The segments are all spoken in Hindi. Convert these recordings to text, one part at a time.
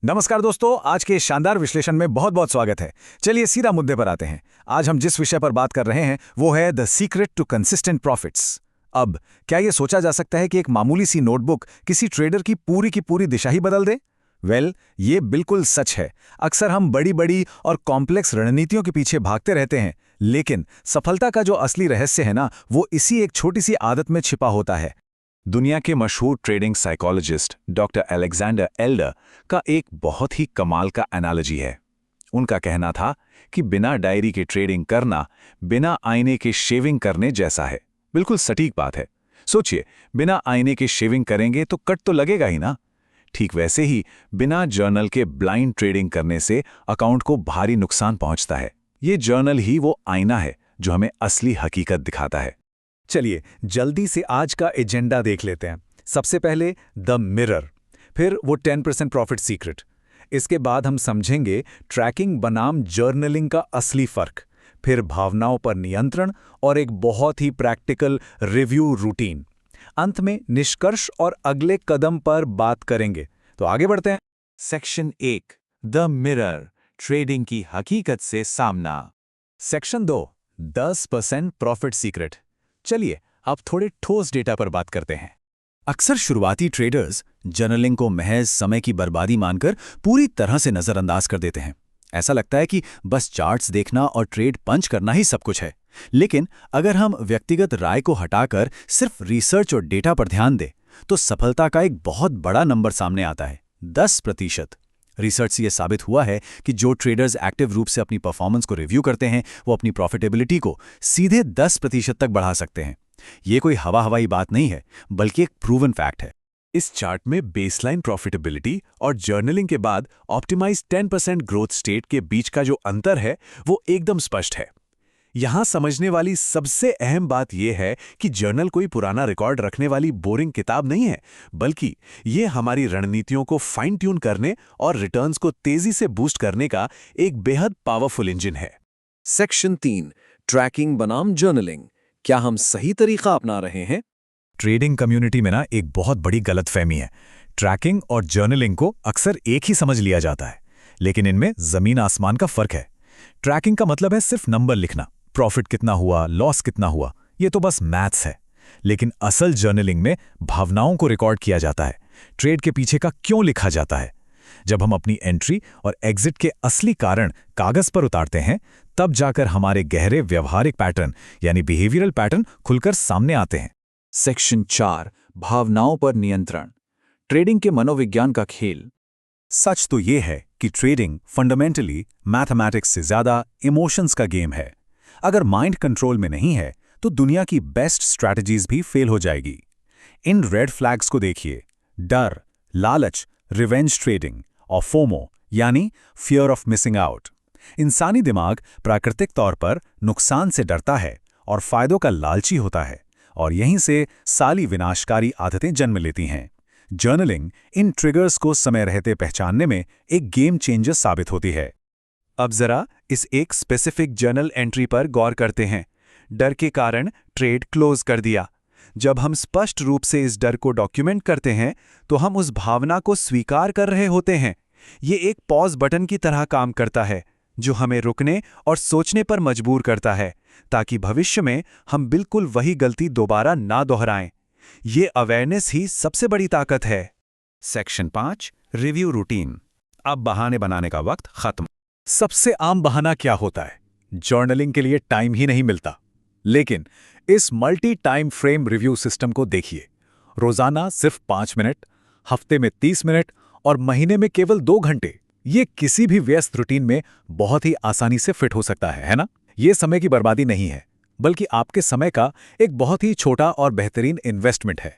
नमस्कार दोस्तों, आज के इस शानदार विश्लेषण में बहुत बहुत स्वागत है। चलिए सीधा मुद्दे पर आते हैं। आज हम जिस विषय पर बात कर रहे हैं वो है the secret to consistent profits. अब क्या ये सोचा जा सकता है कि एक मामूली सी नोटबुक किसी ट्रेडर की पूरी दिशा ही बदल दे? ये बिल्कुल सच है। अक्सर हम बड़ी बड़ी और कॉम्प्लेक्स रणनीतियों के पीछे भागते रहते हैं, लेकिन सफलता का जो असली रहस्य है ना, वो इसी एक छोटी सी आदत में छिपा होता है। दुनिया के मशहूर trading psychologist doctor Alexander Elder का एक बहुत ही कमाल का एनालॉजी है। उनका कहना था कि बिना डायरी के ट्रेडिंग करना बिना आईने के शेविंग करने जैसा है। बिल्कुल सटीक बात है। सोचिए, बिना आईने के शेविंग करेंगे तो कट तो लगेगा ही ना। ठीक वैसे ही बिना जर्नल के ब्लाइंड ट्रेडिंग करने से अकाउंट को भारी नुकसान पहुंचता है। ये जर्नल ही वो आईना है जो हमें असली हकीकत दिखाता है। चलिए जल्दी से आज का एजेंडा देख लेते हैं। सबसे पहले द मिरर, फिर वो 10% प्रॉफिट सीक्रेट। इसके बाद हम समझेंगे ट्रैकिंग बनाम जर्नलिंग का असली फर्क, फिर भावनाओं पर नियंत्रण और एक बहुत ही प्रैक्टिकल रिव्यू रूटीन। अंत में निष्कर्ष और अगले कदम पर बात करेंगे। तो आगे बढ़ते हैं। सेक्शन 1, द मिरर, ट्रेडिंग की हकीकत से सामना। Section 2, 10% profit secret. चलिए अब थोड़े ठोस डेटा पर बात करते हैं। अक्सर शुरुआती ट्रेडर्स जर्नलिंग को महज समय की बर्बादी मानकर पूरी तरह से नज़रअंदाज कर देते हैं। ऐसा लगता है कि बस चार्ट्स देखना और ट्रेड पंच करना ही सब कुछ है। लेकिन अगर हम व्यक्तिगत राय को हटाकर सिर्फ रिसर्च और डेटा पर ध्यान दें, तो सफलता का एक बहुत बड़ा नंबर सामने आता है, 10%। रिसर्च से यह साबित हुआ है कि जो ट्रेडर्स एक्टिव रूप से अपनी परफॉर्मेंस को रिव्यू करते हैं, वो अपनी प्रॉफिटेबिलिटी को सीधे 10% तक बढ़ा सकते हैं। ये कोई हवाई बात नहीं है, बल्कि एक प्रूवन फैक्ट है। इस चार्ट में बेसलाइन प्रॉफिटेबिलिटी और जर्नलिंग के बाद ऑप्टिमाइज 10% ग्रोथ स्टेट के बीच का जो अंतर है वो एकदम स्पष्ट है। यहां समझने वाली सबसे अहम बात यह है कि जर्नल कोई पुराना रिकॉर्ड रखने वाली बोरिंग किताब नहीं है, बल्कि ये हमारी रणनीतियों को फाइन ट्यून करने और रिटर्न्स को तेजी से बूस्ट करने का एक बेहद पावरफुल इंजन है। सेक्शन 3, ट्रैकिंग बनाम जर्नलिंग, क्या हम सही तरीका अपना रहे हैं? ट्रेडिंग कम्युनिटी में ना एक बहुत बड़ी गलतफहमी है। ट्रैकिंग और जर्नलिंग को अक्सर एक ही समझ लिया जाता है, लेकिन इनमें जमीन आसमान का फर्क है। ट्रैकिंग का मतलब है सिर्फ नंबर लिखना, प्रॉफिट कितना हुआ, लॉस कितना हुआ, ये तो बस मैथ्स है। लेकिन असल जर्नलिंग में भावनाओं को रिकॉर्ड किया जाता है, ट्रेड के पीछे का क्यों लिखा जाता है। जब हम अपनी एंट्री और एग्जिट के असली कारण कागज पर उतारते हैं, तब जाकर हमारे गहरे व्यवहारिक पैटर्न यानी बिहेवियरल पैटर्न खुलकर सामने आते हैं। सेक्शन 4, भावनाओं पर नियंत्रण, ट्रेडिंग के मनोविज्ञान का खेल। सच तो ये है कि ट्रेडिंग फंडामेंटली मैथमेटिक्स से ज्यादा इमोशंस का गेम है। अगर माइंड कंट्रोल में नहीं है, तो दुनिया की बेस्ट स्ट्रैटेजीज भी फेल हो जाएगी। इन रेड फ्लैग्स को देखिए: डर, लालच, रिवेंज ट्रेडिंग और फोमो यानी फियर ऑफ मिसिंग आउट। इंसानी दिमाग प्राकृतिक तौर पर नुकसान से डरता है और फायदों का लालची होता है, और यहीं से सारी विनाशकारी आदतें जन्म लेती हैं। जर्नलिंग इन ट्रिगर्स को समय रहते पहचानने में एक गेम चेंजर साबित होती है। अब जरा इस एक स्पेसिफिक जर्नल एंट्री पर गौर करते हैं। डर के कारण ट्रेड क्लोज कर दिया। जब हम स्पष्ट रूप से इस डर को डॉक्यूमेंट करते हैं, तो हम उस भावना को स्वीकार कर रहे होते हैं। ये एक पॉज बटन की तरह काम करता है, जो हमें रुकने और सोचने पर मजबूर करता है, ताकि भविष्य में हम बिल्कुल वही गलती दोबारा ना दोहराएं। ये अवेयरनेस ही सबसे बड़ी ताकत है। Section 5, review routine. अब बहाने बनाने का वक्त खत्म। सबसे आम बहाना क्या होता है? जर्नलिंग के लिए टाइम ही नहीं मिलता। लेकिन इस multi time frame review system को देखिए। रोजाना सिर्फ 5 मिनट, हफ्ते में 30 मिनट और महीने में केवल 2 घंटे। ये किसी भी व्यस्त रूटीन में बहुत ही आसानी से फिट हो सकता है ना? ये समय की बर्बादी नहीं है, बल्कि आपके समय का एक बहुत ही छोटा और बेहतरीन इन्वेस्टमेंट है।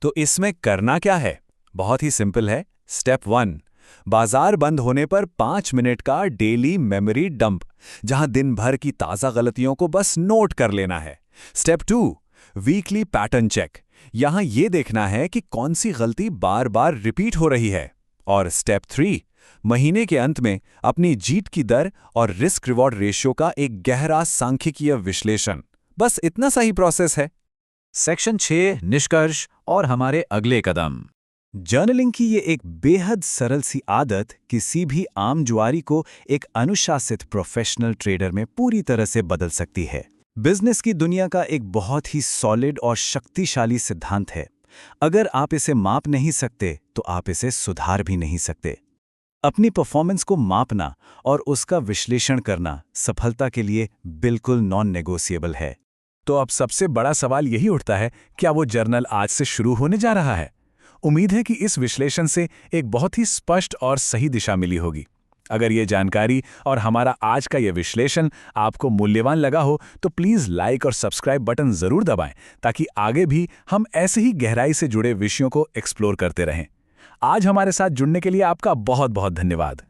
तो इसमें करना क्या है? बहुत ही सिंपल है। स्टेप 1, बाजार बंद होने पर 5 मिनट का डेली मेमोरी डंप, जहां दिन भर की ताज़ा गलतियों को बस नोट कर लेना है। स्टेप 2, वीकली पैटर्न चेक, यहां यह देखना है कि कौन सी गलती बार बार रिपीट हो रही है। और स्टेप 3, महीने के अंत में अपनी जीत की दर और रिस्क रिवॉर्ड रेशियो का एक गहरा सांख्यिकीय विश्लेषण। बस इतना सा ही प्रोसेस है। सेक्शन 6, निष्कर्ष और हमारे अगले कदम। जर्नलिंग की ये एक बेहद सरल सी आदत किसी भी आम जुआरी को एक अनुशासित प्रोफेशनल ट्रेडर में पूरी तरह से बदल सकती है। बिजनेस की दुनिया का एक बहुत ही सॉलिड और शक्तिशाली सिद्धांत है, अगर आप इसे माप नहीं सकते तो आप इसे सुधार भी नहीं सकते। अपनी परफॉर्मेंस को मापना और उसका विश्लेषण करना सफलता के लिए बिल्कुल नॉन नेगोशिएबल है। तो अब सबसे बड़ा सवाल यही उठता है, क्या वो जर्नल आज से शुरू होने जा रहा है? उम्मीद है कि इस विश्लेषण से एक बहुत ही स्पष्ट और सही दिशा मिली होगी। अगर ये जानकारी और हमारा आज का ये विश्लेषण आपको मूल्यवान लगा हो तो प्लीज़ लाइक और सब्सक्राइब बटन ज़रूर दबाएं, ताकि आगे भी हम ऐसे ही गहराई से जुड़े विषयों को एक्सप्लोर करते रहें। आज हमारे साथ जुड़ने के लिए आपका बहुत बहुत धन्यवाद।